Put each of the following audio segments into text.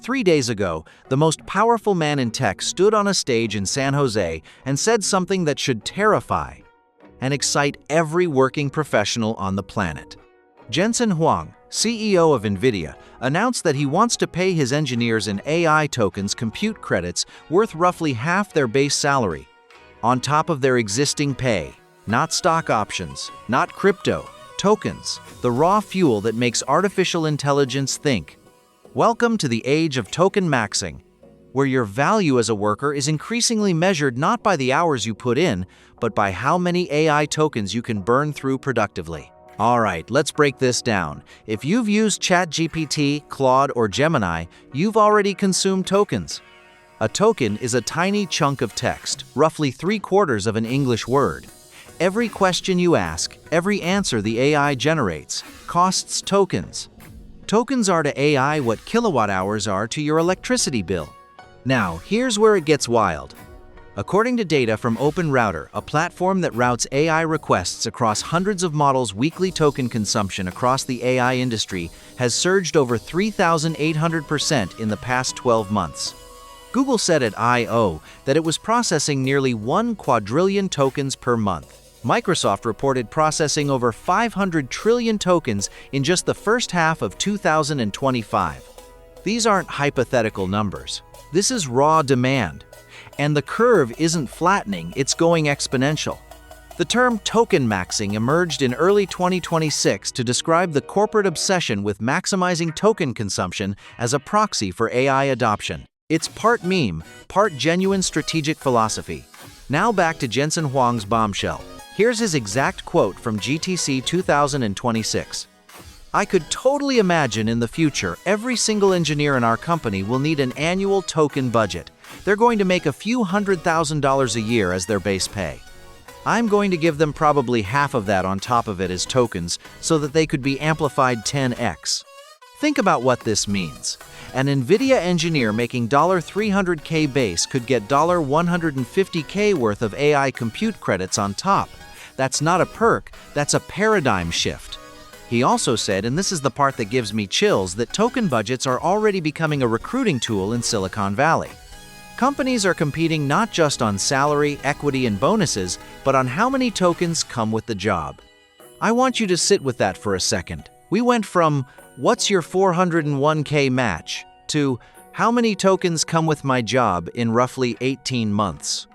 3 days ago, the most powerful man in tech stood on a stage in San Jose and said something that should terrify and excite every working professional on the planet. Jensen Huang, CEO of Nvidia, announced that he wants to pay his engineers in AI tokens compute credits worth roughly half their base salary, on top of their existing pay. Not stock options, not crypto, tokens, the raw fuel that makes artificial intelligence think. Welcome to the age of tokenmaxxing, where your value as a worker is increasingly measured not by the hours you put in, but by how many AI tokens you can burn through productively. Alright, let's break this down. If you've used ChatGPT, Claude, or Gemini, you've already consumed tokens. A token is a tiny chunk of text, roughly 3/4 of an English word. Every question you ask, every answer the AI generates, costs tokens. Tokens are to AI what kilowatt hours are to your electricity bill. Now, here's where it gets wild. According to data from OpenRouter, a platform that routes AI requests across hundreds of models, weekly token consumption across the AI industry has surged over 3,800% in the past 12 months. Google said at I/O that it was processing nearly 1 quadrillion tokens per month. Microsoft reported processing over 500 trillion tokens in just the first half of 2025. These aren't hypothetical numbers. This is raw demand. And the curve isn't flattening, it's going exponential. The term tokenmaxxing emerged in early 2026 to describe the corporate obsession with maximizing token consumption as a proxy for AI adoption. It's part meme, part genuine strategic philosophy. Now back to Jensen Huang's bombshell. Here's his exact quote from GTC 2026. "I could totally imagine in the future every single engineer in our company will need an annual token budget. They're going to make a few $100,000 a year as their base pay. I'm going to give them probably half of that on top of it as tokens so that they could be amplified 10x. Think about what this means. An Nvidia engineer making $300K base could get $150K worth of AI compute credits on top. That's not a perk, that's a paradigm shift." He also said, and this is the part that gives me chills, that token budgets are already becoming a recruiting tool in Silicon Valley. Companies are competing not just on salary, equity, and bonuses, but on how many tokens come with the job. I want you to sit with that for a second. We went from, "What's your 401k match?" to, "How many tokens come with my job?" in roughly 18 months.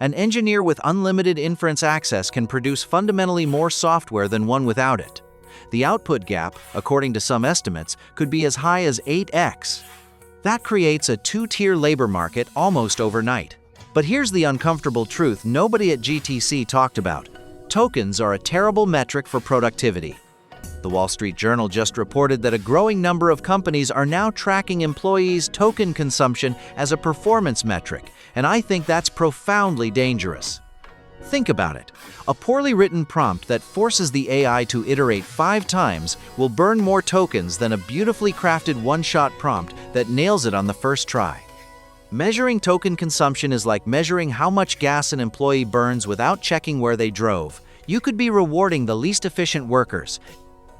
An engineer with unlimited inference access can produce fundamentally more software than one without it. The output gap, according to some estimates, could be as high as 8x. That creates a two-tier labor market almost overnight. But here's the uncomfortable truth nobody at GTC talked about. Tokens are a terrible metric for productivity. The Wall Street Journal just reported that a growing number of companies are now tracking employees' token consumption as a performance metric, and I think that's profoundly dangerous. Think about it. A poorly written prompt that forces the AI to iterate 5 times will burn more tokens than a beautifully crafted one-shot prompt that nails it on the first try. Measuring token consumption is like measuring how much gas an employee burns without checking where they drove. You could be rewarding the least efficient workers.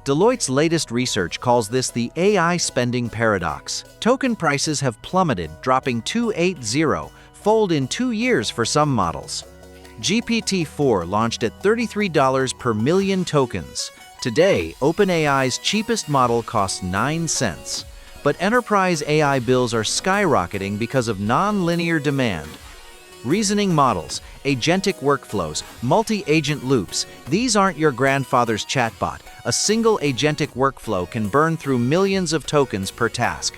Deloitte's latest research calls this the AI spending paradox. Token prices have plummeted, dropping 280-fold in 2 years for some models. GPT-4 launched at $33 per million tokens. Today, OpenAI's cheapest model costs 9 cents. But enterprise AI bills are skyrocketing because of non-linear demand. Reasoning models, agentic workflows, multi-agent loops, these aren't your grandfather's chatbot. A single agentic workflow can burn through millions of tokens per task.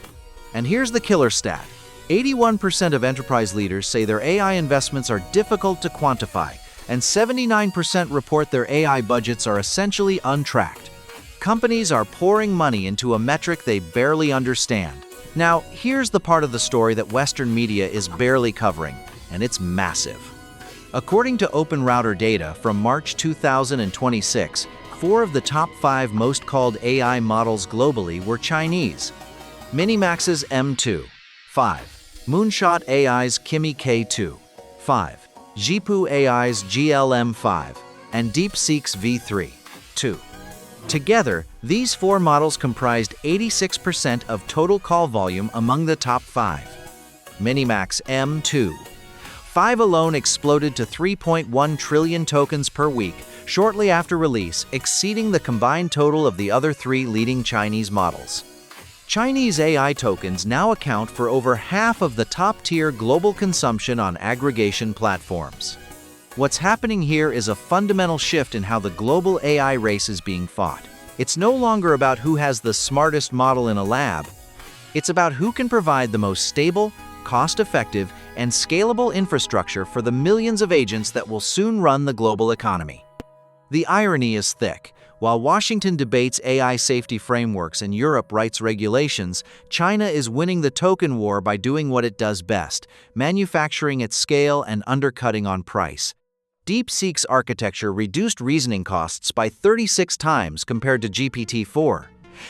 And here's the killer stat. 81% of enterprise leaders say their AI investments are difficult to quantify, and 79% report their AI budgets are essentially untracked. Companies are pouring money into a metric they barely understand. Now, here's the part of the story that Western media is barely covering, and it's massive. According to OpenRouter data from March 2026, 4 of the top 5 most called AI models globally were Chinese. Minimax's M2, 5. Moonshot AI's Kimi K2, 5. Jipu AI's GLM5, and DeepSeek's V3, 2. Together, These 4 models comprised 86% of total call volume among the top 5. Minimax M2. 5 alone exploded to 3.1 trillion tokens per week shortly after release, exceeding the combined total of the other 3 leading Chinese models. Chinese AI tokens now account for over half of the top-tier global consumption on aggregation platforms. What's happening here is a fundamental shift in how the global AI race is being fought. It's no longer about who has the smartest model in a lab. It's about who can provide the most stable, cost-effective, and scalable infrastructure for the millions of agents that will soon run the global economy. The irony is thick. While Washington debates AI safety frameworks and Europe writes regulations, China is winning the token war by doing what it does best, manufacturing at scale and undercutting on price. DeepSeek's architecture reduced reasoning costs by 36 times compared to GPT-4.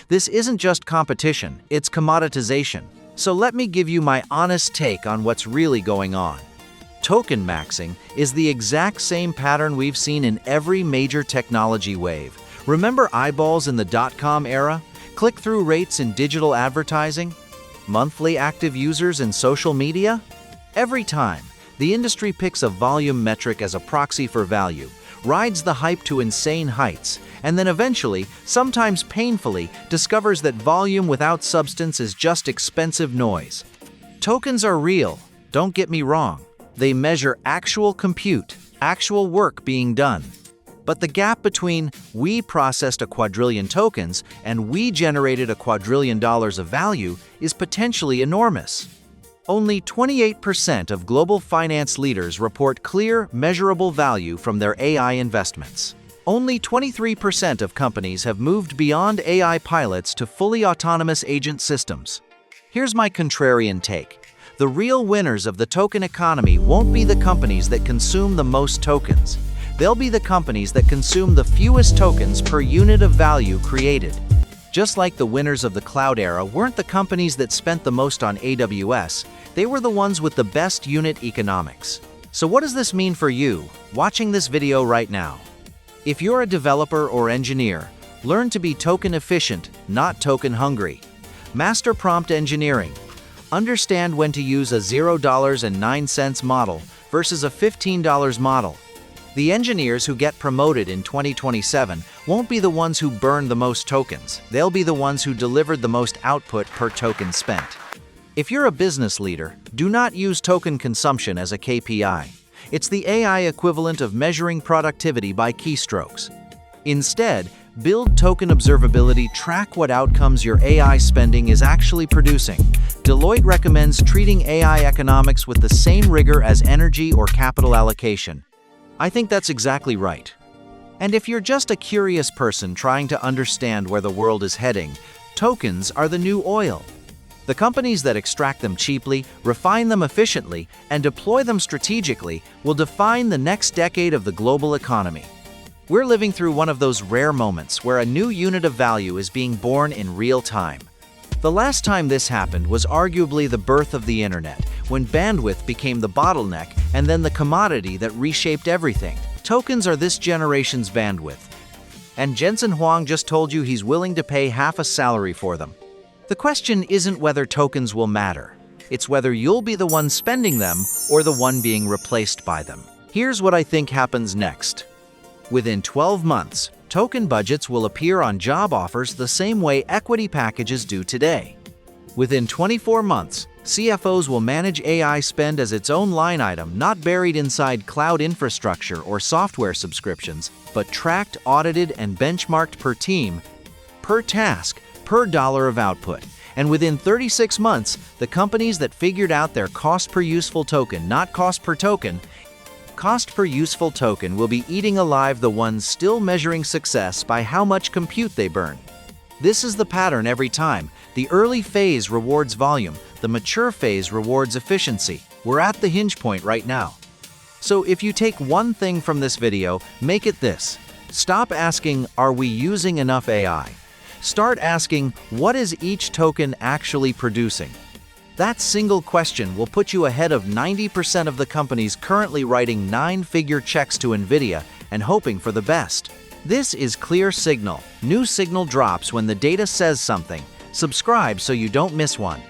This isn't just competition, it's commoditization. So let me give you my honest take on what's really going on. Tokenmaxxing is the exact same pattern we've seen in every major technology wave. Remember eyeballs in the dot-com era? Click-through rates in digital advertising? Monthly active users in social media? Every time, the industry picks a volume metric as a proxy for value, rides the hype to insane heights, and then eventually, sometimes painfully, discovers that volume without substance is just expensive noise. Tokens are real, don't get me wrong. They measure actual compute, actual work being done. But the gap between "we processed a quadrillion tokens" and "we generated a quadrillion dollars of value" is potentially enormous. Only 28% of global finance leaders report clear, measurable value from their AI investments. Only 23% of companies have moved beyond AI pilots to fully autonomous agent systems. Here's my contrarian take. The real winners of the token economy won't be the companies that consume the most tokens. They'll be the companies that consume the fewest tokens per unit of value created. Just like the winners of the cloud era weren't the companies that spent the most on AWS, they were the ones with the best unit economics. So what does this mean for you, watching this video right now? If you're a developer or engineer, learn to be token efficient, not token hungry. Master prompt engineering. Understand when to use a $0.09 model versus a $15 model. The engineers who get promoted in 2027 won't be the ones who burn the most tokens. They'll be the ones who delivered the most output per token spent. If you're a business leader, do not use token consumption as a KPI. It's the AI equivalent of measuring productivity by keystrokes. Instead, build token observability, track what outcomes your AI spending is actually producing. Deloitte recommends treating AI economics with the same rigor as energy or capital allocation. I think that's exactly right. And if you're just a curious person trying to understand where the world is heading, tokens are the new oil. The companies that extract them cheaply, refine them efficiently, and deploy them strategically will define the next decade of the global economy. We're living through one of those rare moments where a new unit of value is being born in real time. The last time this happened was arguably the birth of the internet, when bandwidth became the bottleneck and then the commodity that reshaped everything. Tokens are this generation's bandwidth. And Jensen Huang just told you he's willing to pay half a salary for them. The question isn't whether tokens will matter. It's whether you'll be the one spending them or the one being replaced by them. Here's what I think happens next. Within 12 months, token budgets will appear on job offers the same way equity packages do today. Within 24 months, CFOs will manage AI spend as its own line item, not buried inside cloud infrastructure or software subscriptions, but tracked, audited, and benchmarked per team, per task, per dollar of output. And within 36 months, the companies that figured out their cost per useful token, not cost per token, cost per useful token will be eating alive the ones still measuring success by how much compute they burn. This is the pattern every time. The early phase rewards volume, the mature phase rewards efficiency. We're at the hinge point right now. So if you take one thing from this video, make it this. Stop asking, are we using enough AI? Start asking, what is each token actually producing? That single question will put you ahead of 90% of the companies currently writing 9-figure checks to Nvidia and hoping for the best. This is Clear Signal. New signal drops when the data says something. Subscribe so you don't miss one.